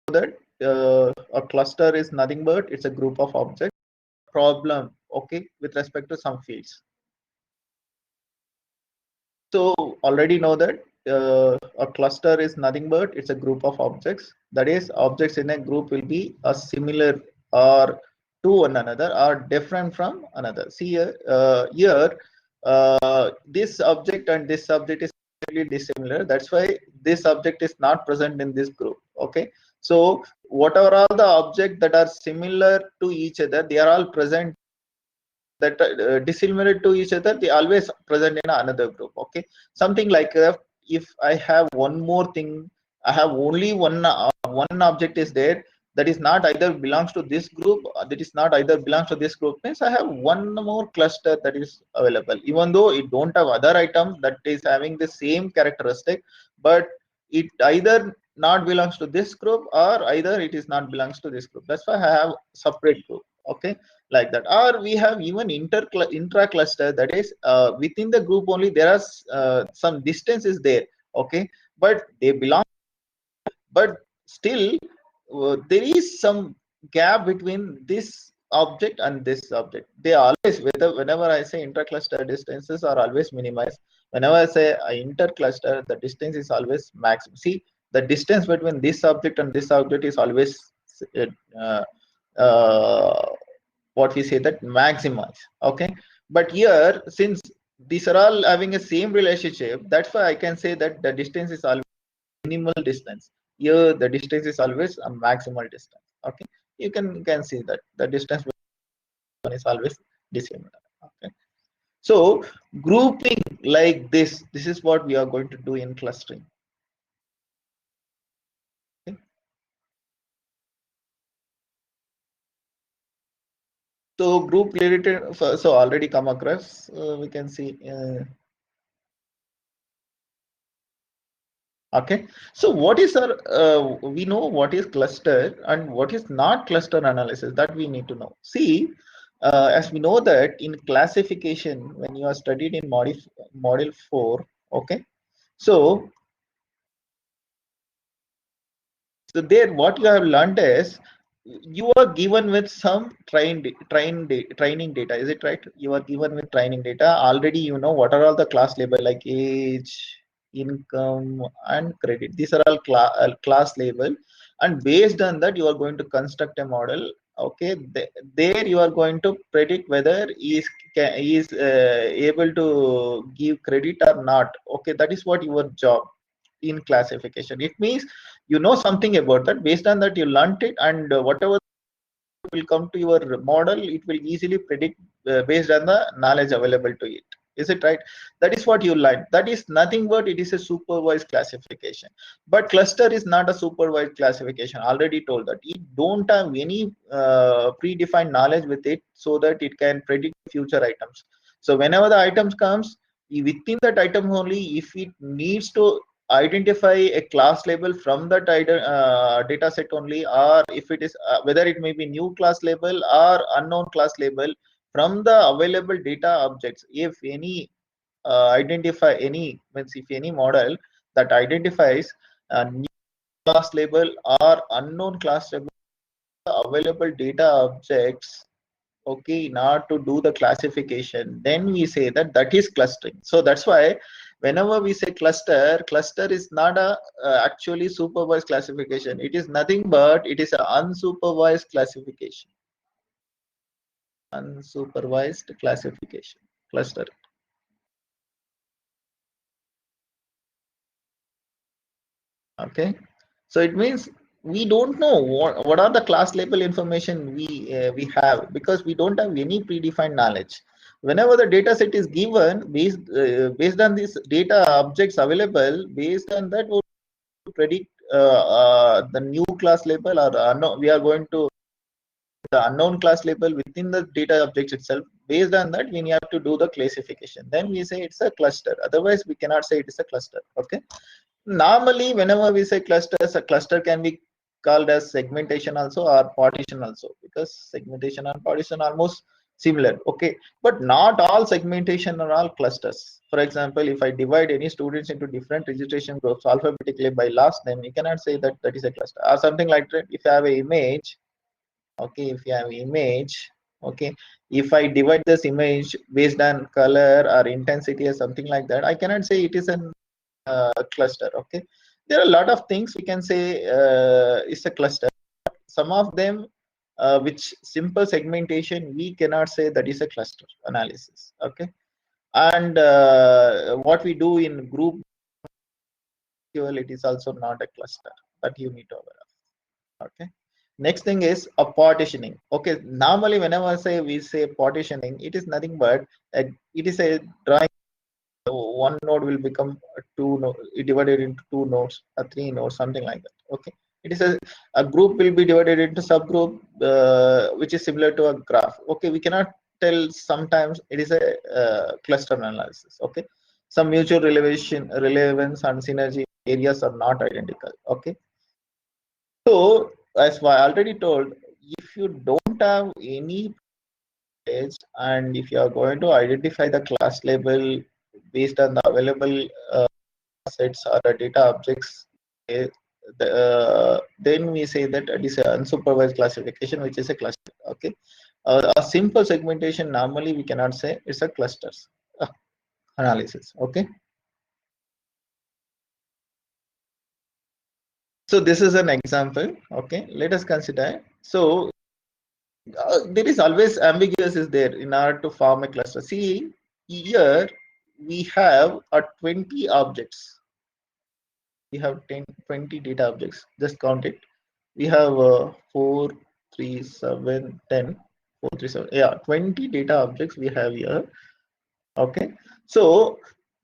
that a cluster is nothing but it's a group of objects problem, okay, with respect to some fields. So already know that a cluster is nothing but it's a group of objects. That is, objects in a group will be a similar or to one another or different from another. See here, this object and this object is completely dissimilar. That's why this object is not present in this group. Okay. So whatever all the objects that are similar to each other, they are all present that dissimilar to each other, they always present in another group. Okay, something like if I have one more thing, I have only one object is there that is not either belongs to this group, that is not either belongs to this group, means I have one more cluster that is available, even though it don't have other items that is having the same characteristic, but it either not belongs to this group or either it is not belongs to this group. That's why I have separate group. Okay, like that. Or we have even intra cluster, that is within the group only there are some distance is there. Okay, but they belong, but still there is some gap between this object and this object. They always, whenever I say intra-cluster, distances are always minimized. Whenever I say inter-cluster, the distance is always maximum. See, the distance between this object and this object is always uh, uh, what we say that maximize. Okay, but here since these are all having a same relationship, that's why I can say that the distance is always minimal distance. Here the distance is always a maximal distance. Okay, you can see that the distance is always dissimilar. Okay, so grouping like this is what we are going to do in clustering. Okay. So group related, so already come across, we can see okay. So what is our we know what is cluster and what is not cluster analysis, that we need to know. See, as we know that in classification, when you are studied in model 4, okay, so there what you have learned is you are given with some training data, is it right? You are given with training data already. You know what are all the class label like age, income and credit. These are all class label, and based on that you are going to construct a model. Okay, there you are going to predict whether he is able to give credit or not. Okay, that is what your job in classification. It means you know something about that. Based on that you learnt it, and whatever will come to your model, it will easily predict based on the knowledge available to it. Is it right? That is what you learn. That is nothing but it is a supervised classification. But cluster is not a supervised classification. Already told that it don't have any predefined knowledge with it, so that it can predict future items. So whenever the items comes, within that item only, if it needs to identify a class label from that data set only, or if it is whether it may be new class label or unknown class label from the available data objects, if any identify any, means if any model that identifies a new class label or unknown class label available data objects, okay, in order to do the classification, then we say that that is clustering. So that's why whenever we say cluster is not a actually supervised classification. It is nothing but it is an unsupervised classification. Unsupervised classification, cluster. Okay, so it means we don't know what are the class label information we have, because we don't have any predefined knowledge. Whenever the data set is given, based on these data objects available, based on that we'll predict the new class label, or unknown, we are going to the unknown class label within the data objects itself. Based on that we have to do the classification, then we say it's a cluster. Otherwise we cannot say it is a cluster. Okay, normally whenever we say clusters, a cluster can be called as segmentation also or partition also, because segmentation and partition almost similar. Okay, but not all segmentation are all clusters. For example, if I divide any students into different registration groups alphabetically by last name, you cannot say that that is a cluster or something like that. If you have an image, okay, if you have image, okay, if I divide this image based on color or intensity or something like that, I cannot say it is an cluster. Okay, there are a lot of things we can say is a cluster. Some of them which simple segmentation we cannot say that is a cluster analysis. Okay, and what we do in group, it is also not a cluster, that you need to aware of. Okay, next thing is a partitioning. Okay, normally whenever we say partitioning, it is nothing but it is a drawing. One node will become divided into two nodes or three nodes, something like that. Okay, it is a group will be divided into subgroup, which is similar to a graph. Okay, we cannot tell, sometimes it is a cluster analysis. Okay, some mutual relevance and synergy areas are not identical. Okay, so as I already told, if you don't have any page, and if you are going to identify the class label based on the available sets or the data objects, eh, then we say that it is an unsupervised classification, which is a cluster. Okay, a simple segmentation normally we cannot say it's a clusters analysis. Okay, so this is an example. Okay, let us consider. So there is always ambiguous is there in order to form a cluster. See, here we have 20 objects. We have 20 data objects. Just count it. We have 4, 3, 7, 10, 4, 3, 7. Yeah, 20 data objects we have here. Okay, so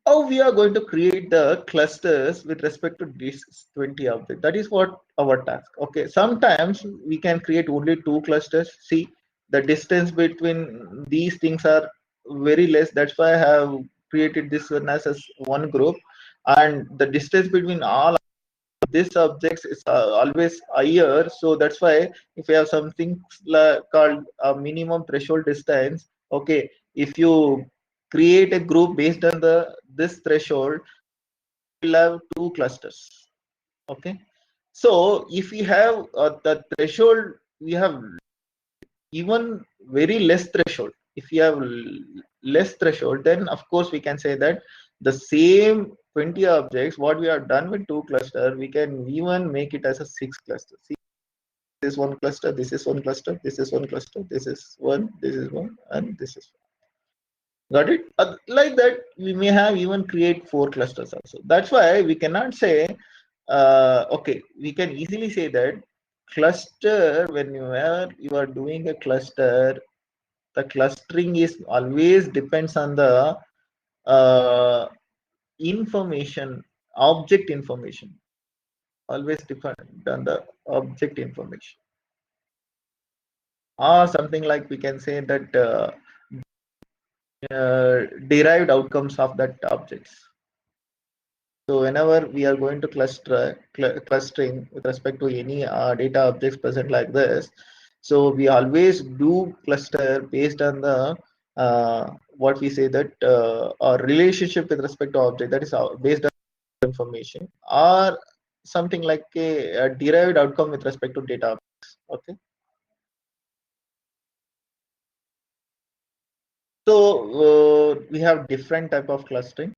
how we are going to create the clusters with respect to these 20 objects? That is what our task. Okay, sometimes we can create only 2 clusters. See, the distance between these things are very less. That's why I have created this one as one group, and the distance between all these objects is always higher. So that's why if you have something called a minimum threshold distance, okay, if you create a group based on this threshold, you'll have 2 clusters. Okay, so if we have the threshold, we have even very less threshold. If you have less threshold, then of course we can say that the same 20 objects what we have done with 2 cluster, we can even make it as a 6 cluster. See, this is one cluster, this is one cluster, this is one cluster, this is one, this is one, and this is one. Got it? Like that we may have even create 4 clusters also. That's why we cannot say okay, we can easily say that cluster, when you are doing a cluster, the clustering is always depends on the information, object information, always depend on the object information, or something like we can say that derived outcomes of that objects. So whenever we are going to clustering with respect to any data objects present like this, so we always do cluster based on the what we say that our relationship with respect to object, that is based on information, or something like a derived outcome with respect to data objects. Okay, so we have different type of clustering.